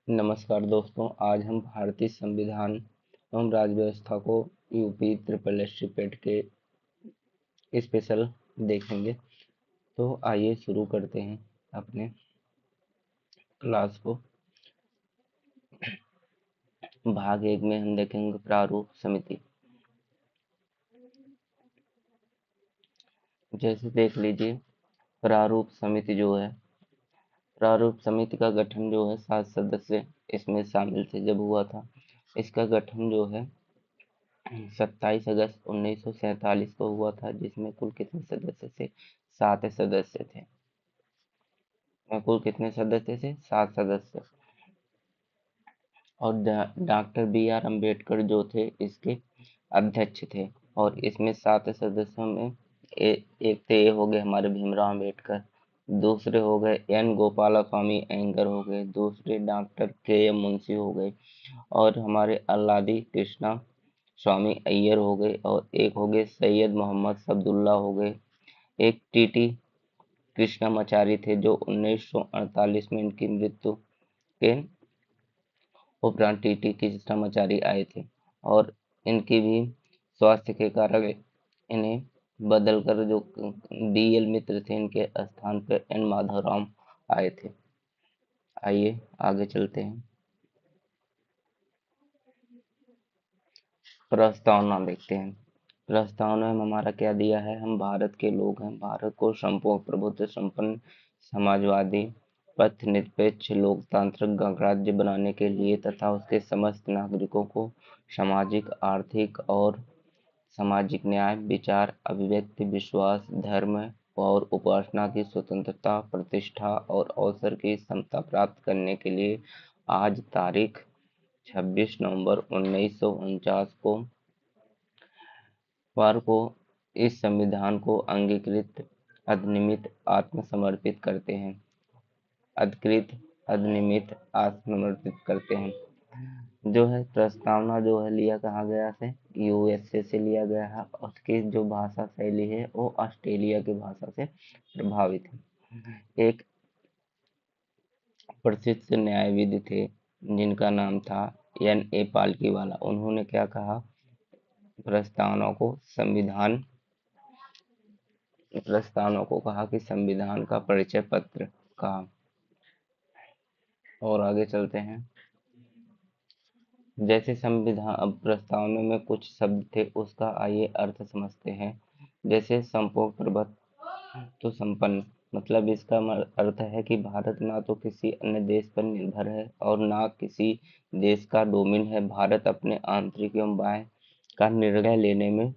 नमस्कार दोस्तों, आज हम भारतीय संविधान एवं राज्य व्यवस्था को यूपी ट्रिपल एस पेट के स्पेशल देखेंगे। तो आइए शुरू करते हैं अपने क्लास को। भाग एक में हम देखेंगे प्रारूप समिति। जैसे देख लीजिए, प्रारूप समिति जो है, प्रारूप समिति का गठन जो है 7 सदस्य इसमें शामिल थे जब हुआ था। इसका गठन जो है 27 अगस्त 1947 को हुआ था, जिसमें कुल कितने सदस्य थे? 7 सदस्य थे। कुल कितने सदस्य थे? 7 सदस्य। और डॉक्टर बी आर अम्बेडकर जो थे इसके अध्यक्ष थे। और इसमें 7 सदस्यों में एक तो ये हो गए हमारे भीमराव अम्बेडकर, दूसरे हो गए एन गोपाला स्वामी अयंगर हो गए, दूसरे डॉक्टर के एम मुंशी हो गए, और हमारे अल्लादी कृष्णा स्वामी अय्यर हो गए, और एक हो गए सैयद मोहम्मद सब्दुल्ला हो गए। एक टीटी कृष्णामाचारी थे जो 1948 में इनकी मृत्यु के उपरांत टीटी कृष्णामाचारी आए थे, और इनकी भी स्वास्थ्य के कारण इन्हें बदलकर जो बीएल मित्र थे इनके स्थान पर एन माधवराम आए थे। आइए आगे चलते हैं। प्रस्तावना देखते हैं। प्रस्तावना में हमारा क्या दिया है? हम भारत के लोग हैं, भारत को संपूर्ण प्रभुत्व संपन्न समाजवादी पथ निरपेक्ष लोकतांत्रिक गणराज्य बनाने के लिए तथा उसके समस्त नागरिकों को सामाजिक आर्थिक और सामाजिक न्याय विचार अभिव्यक्ति विश्वास धर्म और उपासना की स्वतंत्रता प्रतिष्ठा और अवसर की समता प्राप्त करने के लिए आज तारीख 26 नवंबर 1949 को इस संविधान को अंगीकृत अधिनियमित आत्मसमर्पित करते हैं। अधिकृत अधिनियमित आत्मसमर्पित करते हैं। जो है प्रस्तावना जो है लिया कहाँ गया से? यूएसए से लिया गया है। उसकी जो भाषा शैली है वो ऑस्ट्रेलिया की भाषा से प्रभावित है। एक प्रसिद्ध न्यायविद थे जिनका नाम था एन ए पालकीवाला। उन्होंने क्या कहा? प्रस्तावना को कहा कि संविधान का परिचय पत्र कहा। और आगे चलते हैं। जैसे संविधान अब प्रस्तावना में कुछ शब्द थे उसका आइए अर्थ समझते हैं। जैसे संपूर्ण प्रभुत्व तो संपन्न, मतलब इसका अर्थ है कि भारत ना तो किसी अन्य देश पर निर्भर है और ना किसी देश का डोमिन है। भारत अपने आंतरिक एवं बाह्य का निर्णय लेने में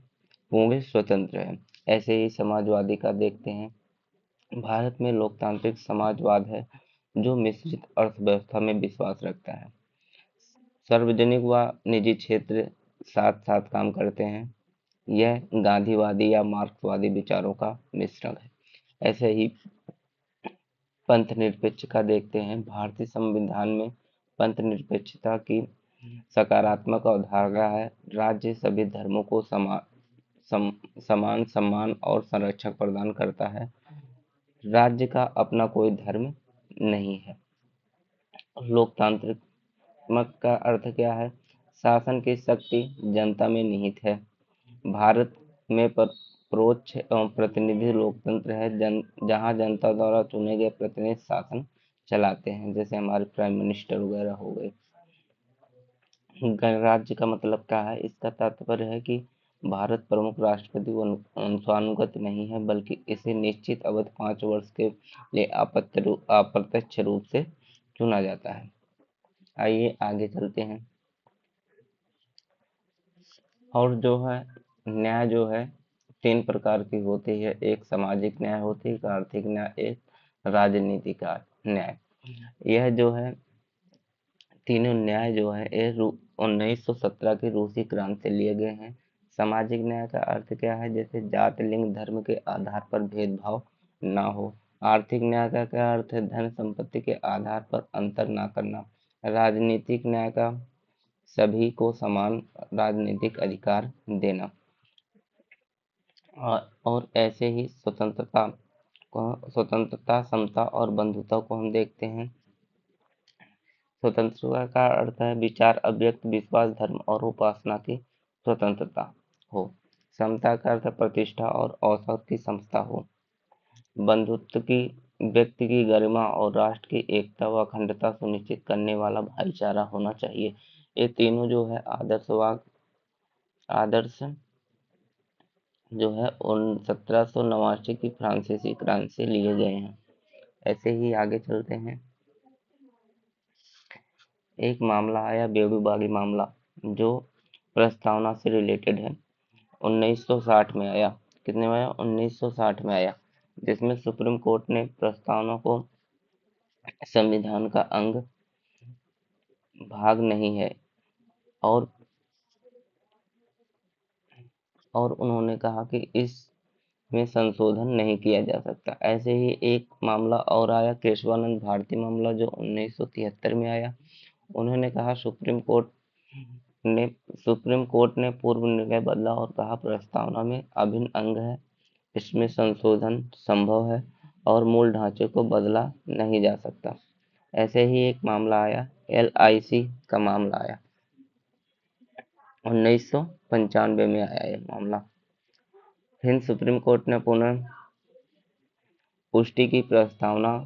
पूर्ण स्वतंत्र है। ऐसे ही समाजवादी का देखते हैं। भारत में लोकतांत्रिक समाजवाद है जो मिश्रित अर्थव्यवस्था में विश्वास रखता है। सार्वजनिक व निजी क्षेत्र साथ साथ काम करते हैं। यह गांधीवादी या मार्क्सवादी विचारों का मिश्रण है। ऐसे ही पंथ निरपेक्ष का देखते हैं। भारतीय संविधान में पंथ निरपेक्षता की सकारात्मक अवधारणा है। राज्य सभी धर्मों को समान सम्मान और संरक्षण प्रदान करता है। राज्य का अपना कोई धर्म नहीं है। लोकतांत्रिक मत का अर्थ क्या है? शासन की शक्ति जनता में निहित है। भारत में परोक्ष एवं प्रतिनिधि लोकतंत्र है जहां जनता द्वारा चुने गए प्रतिनिधि शासन चलाते हैं, जैसे हमारे प्राइम मिनिस्टर वगैरह हो गए। गणराज्य का मतलब क्या है? इसका तात्पर्य है कि भारत प्रमुख राष्ट्रपति वंशानुगत नहीं है, बल्कि इसे निश्चित अवधि 5 वर्ष के लिए अप्रत्यक्ष रूप से चुना जाता है। आइए आगे चलते हैं। और जो है न्याय जो है 3 प्रकार की होती है। एक सामाजिक न्याय होती है, एक आर्थिक न्याय, एक राजनीतिक का न्याय। यह जो है तीनों न्याय जो है ये 1917 की रूसी क्रांति से लिए गए हैं। सामाजिक न्याय का अर्थ क्या है? जैसे जाति लिंग धर्म के आधार पर भेदभाव ना हो। आर्थिक न्याय का क्या अर्थ है? धन संपत्ति के आधार पर अंतर ना करना। राजनीतिक न्याय का सभी को समान राजनीतिक अधिकार देना। और ऐसे ही स्वतंत्रता समता और बंधुता को हम देखते हैं। स्वतंत्रता का अर्थ है विचार, अभिव्यक्ति, विश्वास, धर्म और उपासना की स्वतंत्रता हो। समता का अर्थ है प्रतिष्ठा और अवसर की समता हो। बंधुत्व की व्यक्ति की गरिमा और राष्ट्र की एकता व अखंडता सुनिश्चित करने वाला भाईचारा होना चाहिए। ये तीनों जो है आदर्श जो है उन 1789 की फ्रांसीसी क्रांति से लिए गए हैं। ऐसे ही आगे चलते हैं। एक मामला आया बेड़ूबागी मामला, जो प्रस्तावना से रिलेटेड है। 1960 में आया। कितने में आया? 1960 में आया, जिसमें सुप्रीम कोर्ट ने प्रस्तावना को संविधान का अंग भाग नहीं है और उन्होंने कहा कि इसमें संशोधन नहीं किया जा सकता। ऐसे ही एक मामला और आया, केशवानंद भारती मामला, जो 1973 में आया। उन्होंने कहा ने सुप्रीम कोर्ट ने पूर्व निर्णय बदला और कहा प्रस्तावना में अभिन्न अंग है, इसमें संशोधन संभव है और मूल ढांचे को बदला नहीं जा सकता। ऐसे ही एक मामला आया, LIC का मामला आया। 1995 में आया ये मामला। फिर सुप्रीम कोर्ट ने पुनः पुष्टि की प्रस्तावना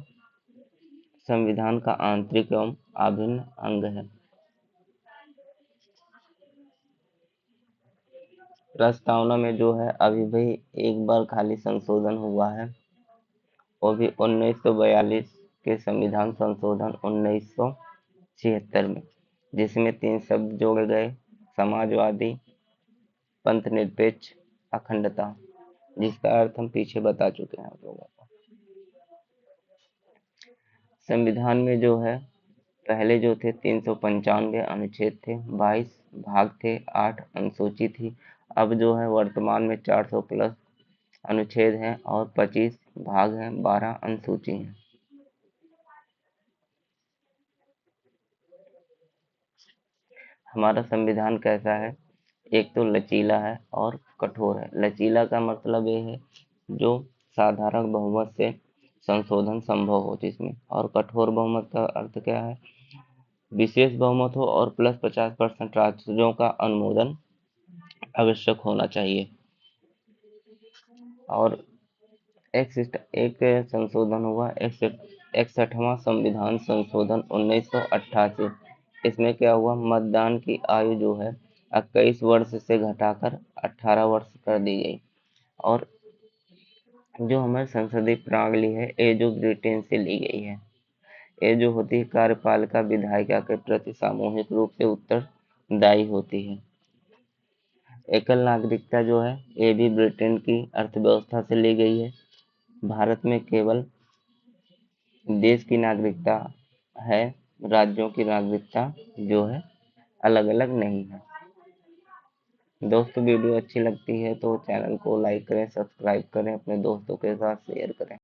संविधान का आंतरिक एवं अभिन्न अंग है। प्रस्तावना में जो है अभी भी एक बार खाली संशोधन हुआ है, वो भी 1942 के संविधान संशोधन 1976 में, जिसमें 3 शब्द जोड़े गए, समाजवादी, पंथ निरपेक्ष, अखंडता, जिसका अर्थ हम पीछे बता चुके हैं आप लोगों को। संविधान में जो है पहले जो थे 395 अनुच्छेद थे, 22 भाग थे, 8 अनुसूची थी। अब जो है वर्तमान में 400 प्लस अनुच्छेद हैं और 25 भाग हैं, 12 अनुसूची हैं। हमारा संविधान कैसा है? एक तो लचीला है और कठोर है। लचीला का मतलब ये है जो साधारण बहुमत से संशोधन संभव हो जिसमें, और कठोर बहुमत का अर्थ क्या है? विशेष बहुमत हो और प्लस 50% राज्यों का अनुमोदन आवश्यक होना चाहिए। और एक संशोधन हुआ 61वां संविधान संशोधन 1988। इसमें क्या हुआ? मतदान की आयु जो है 21 वर्ष से घटाकर 18 वर्ष कर दी गई। और जो हमारी संसदीय प्रणाली है, ये जो ब्रिटेन से ली गई है, ये जो होती है कार्यपालिका विधायिका के प्रति सामूहिक रूप से उत्तरदायी होती है। एकल नागरिकता जो है, ये भी ब्रिटेन की अर्थव्यवस्था से ली गई है। भारत में केवल देश की नागरिकता है, राज्यों की नागरिकता जो है अलग अलग नहीं है। दोस्तों, वीडियो अच्छी लगती है तो चैनल को लाइक करें, सब्सक्राइब करें, अपने दोस्तों के साथ शेयर करें।